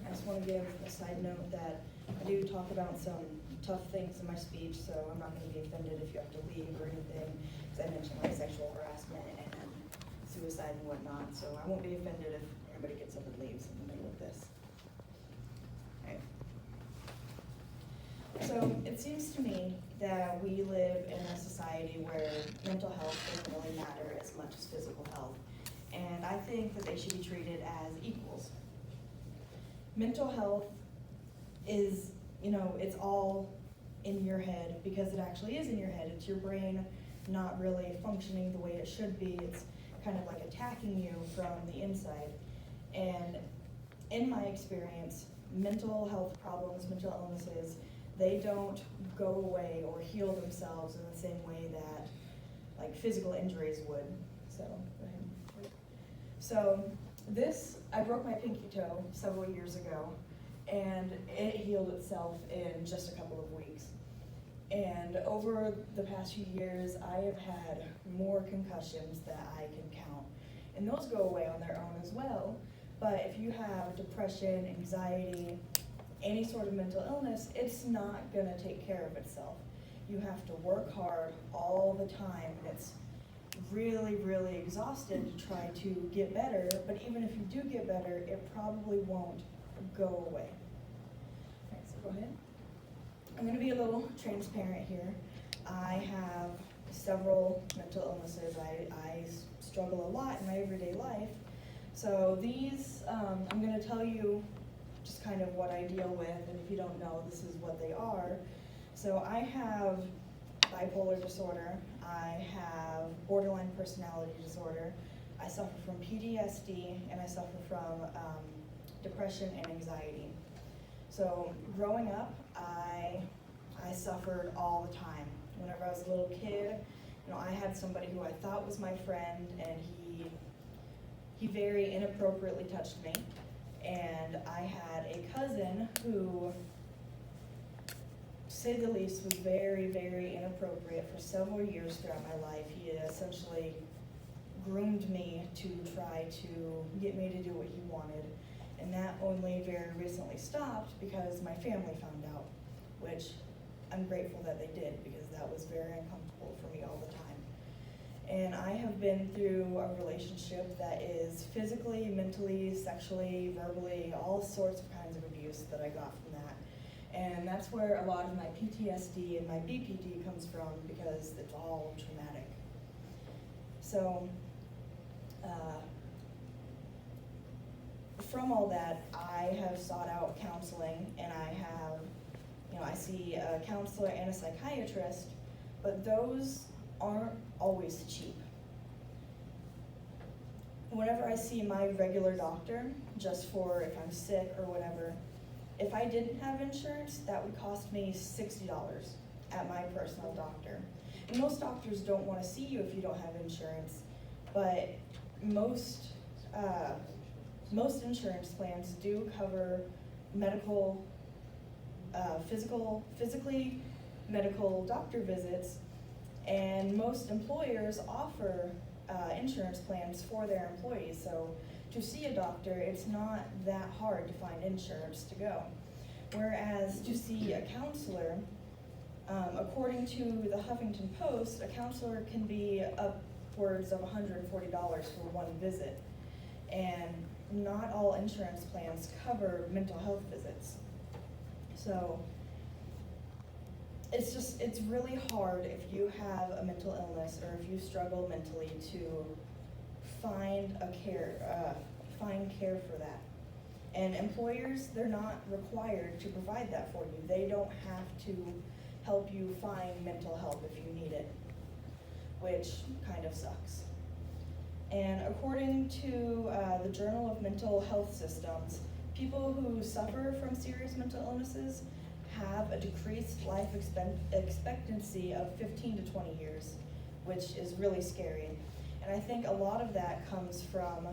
I just want to give a side note that I do talk about some tough things in my speech, so I'm not going to be offended if you have to leave or anything, because I mentioned like sexual harassment and suicide and whatnot, so I won't be offended if everybody gets up and leaves in the middle of this. Okay. So it seems to me that we live in a society where mental health doesn't really matter as much as physical health, and I think that they should be treated as equals. Mental health is, it's all in your head, because it actually is in your head. It's your brain not really functioning the way it should be. It's kind of like attacking you from the inside. And in my experience, mental health problems, mental illnesses, they don't go away or heal themselves in the same way that like physical injuries would. So, go ahead. So I broke my pinky toe several years ago, and it healed itself in just a couple of weeks. And over the past few years, I have had more concussions that I can count. And those go away on their own as well. But if you have depression, anxiety, any sort of mental illness, it's not gonna take care of itself. You have to work hard all the time. It's really, really exhausting to try to get better, but even if you do get better, it probably won't go away. All right, so go ahead. I'm going to be a little transparent here. I have several mental illnesses. I struggle a lot in my everyday life. So these, I'm going to tell you just kind of what I deal with, and if you don't know, this is what they are. So I have bipolar disorder, I have borderline personality disorder, I suffer from PTSD, and I suffer from depression and anxiety. So growing up, I suffered all the time. Whenever I was a little kid, I had somebody who I thought was my friend, and he very inappropriately touched me. And I had a cousin who, to say the least, was very, very inappropriate for several years throughout my life. He essentially groomed me to try to get me to do what he wanted. And that only very recently stopped because my family found out, which I'm grateful that they did, because that was very uncomfortable for me all the time. And I have been through a relationship that is physically, mentally, sexually, verbally, all sorts of kinds of abuse that I got from that. And that's where a lot of my PTSD and my BPD comes from, because it's all traumatic. So, from all that, I have sought out counseling, and I see a counselor and a psychiatrist, but those aren't always cheap. Whenever I see my regular doctor, just for if I'm sick or whatever, if I didn't have insurance, that would cost me $60 at my personal doctor. And most doctors don't want to see you if you don't have insurance, but most insurance plans do cover medical, physically medical doctor visits, and most employers offer insurance plans for their employees. So to see a doctor, it's not that hard to find insurance to go. Whereas to see a counselor, according to the Huffington Post, a counselor can be upwards of $140 for one visit. And not all insurance plans cover mental health visits. So it's really hard if you have a mental illness or if you struggle mentally to find care for that. And employers, they're not required to provide that for you. They don't have to help you find mental help if you need it, which kind of sucks. And according to the Journal of Mental Health Systems, people who suffer from serious mental illnesses have a decreased life expectancy of 15 to 20 years, which is really scary. And I think a lot of that comes from,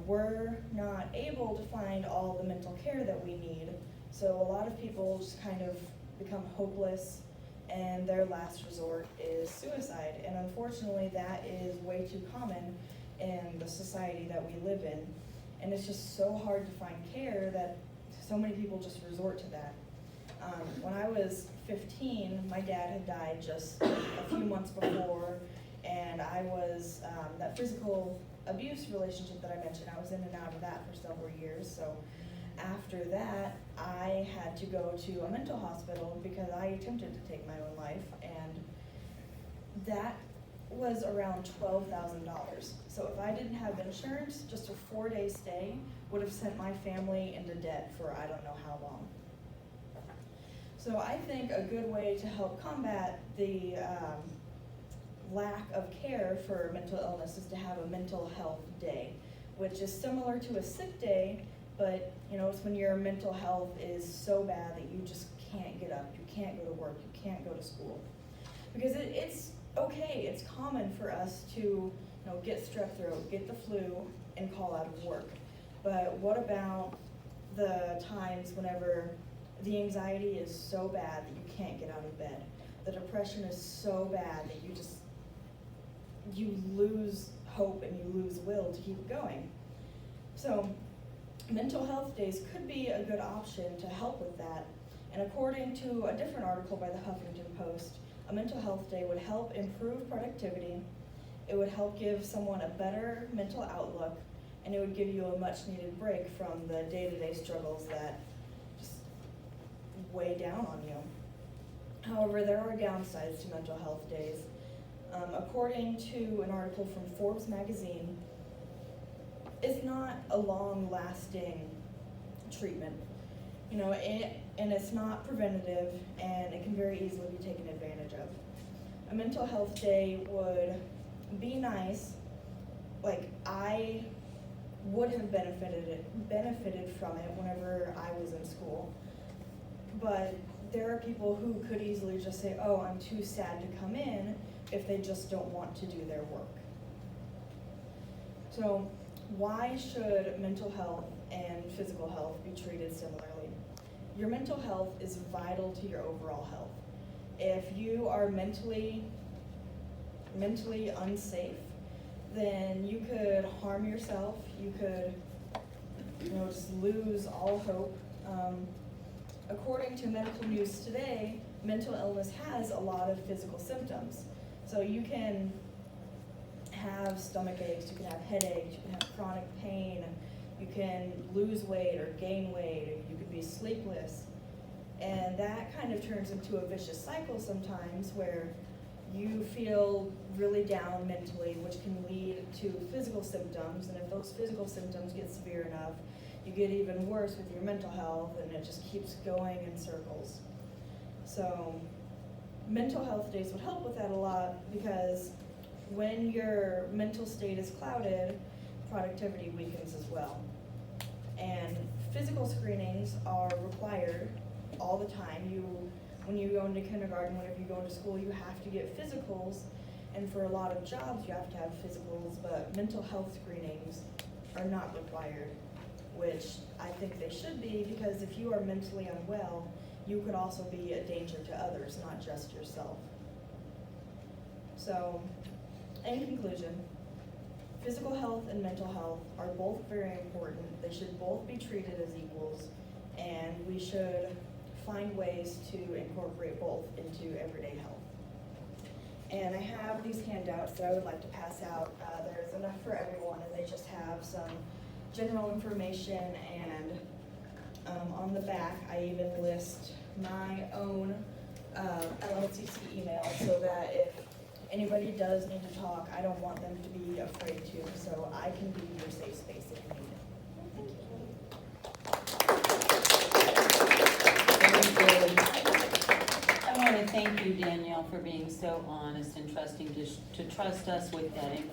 we're not able to find all the mental care that we need. So a lot of people just kind of become hopeless, and their last resort is suicide. And unfortunately, that is way too common in the society that we live in. And it's just so hard to find care that so many people just resort to that. When I was 15, my dad had died just a few months before, and I was, that physical abuse relationship that I mentioned, I was in and out of that for several years. So after that, I had to go to a mental hospital because I attempted to take my own life, and that was around $12,000. So if I didn't have insurance, just a 4-day stay would have sent my family into debt for I don't know how long. So I think a good way to help combat the lack of care for mental illness is to have a mental health day, which is similar to a sick day, but it's when your mental health is so bad that you just can't get up, you can't go to work, you can't go to school. Because it's okay, it's common for us to get strep throat, get the flu, and call out of work. But what about the times whenever the anxiety is so bad that you can't get out of bed? The depression is so bad that you lose hope and you lose will to keep going. So mental health days could be a good option to help with that. And according to a different article by the Huffington Post, a mental health day would help improve productivity, it would help give someone a better mental outlook, and it would give you a much needed break from the day-to-day struggles that just weigh down on you. However, there are downsides to mental health days. According to an article from Forbes magazine, it's not a long-lasting treatment, and it's not preventative, and it can very easily be taken advantage of. A mental health day would be nice. Like, I would have benefited from it whenever I was in school, but there are people who could easily just say, oh, I'm too sad to come in, if they just don't want to do their work. So why should mental health and physical health be treated similarly? Your mental health is vital to your overall health. If you are mentally unsafe, then you could harm yourself, you could just lose all hope. According to Medical News Today, mental illness has a lot of physical symptoms. So you can have stomach aches, you can have headaches, you can have chronic pain, you can lose weight or gain weight, you could be sleepless. And that kind of turns into a vicious cycle sometimes where you feel really down mentally, which can lead to physical symptoms. And if those physical symptoms get severe enough, you get even worse with your mental health, and it just keeps going in circles. So mental health days would help with that a lot, because when your mental state is clouded, productivity weakens as well. And physical screenings are required all the time. When you go into kindergarten, whenever you go into school, you have to get physicals, and for a lot of jobs you have to have physicals, but mental health screenings are not required, which I think they should be, because if you are mentally unwell, you could also be a danger to others, not just yourself. So, in conclusion, physical health and mental health are both very important. They should both be treated as equals, and we should find ways to incorporate both into everyday health. And I have these handouts that I would like to pass out. There's enough for everyone, and they just have some general information, and on the back I even list my own LLCC email, so that if anybody does need to talk, I don't want them to be afraid to, so I can be your safe space if you need it. I want to thank you, Danielle, for being so honest and trusting to trust us with that information.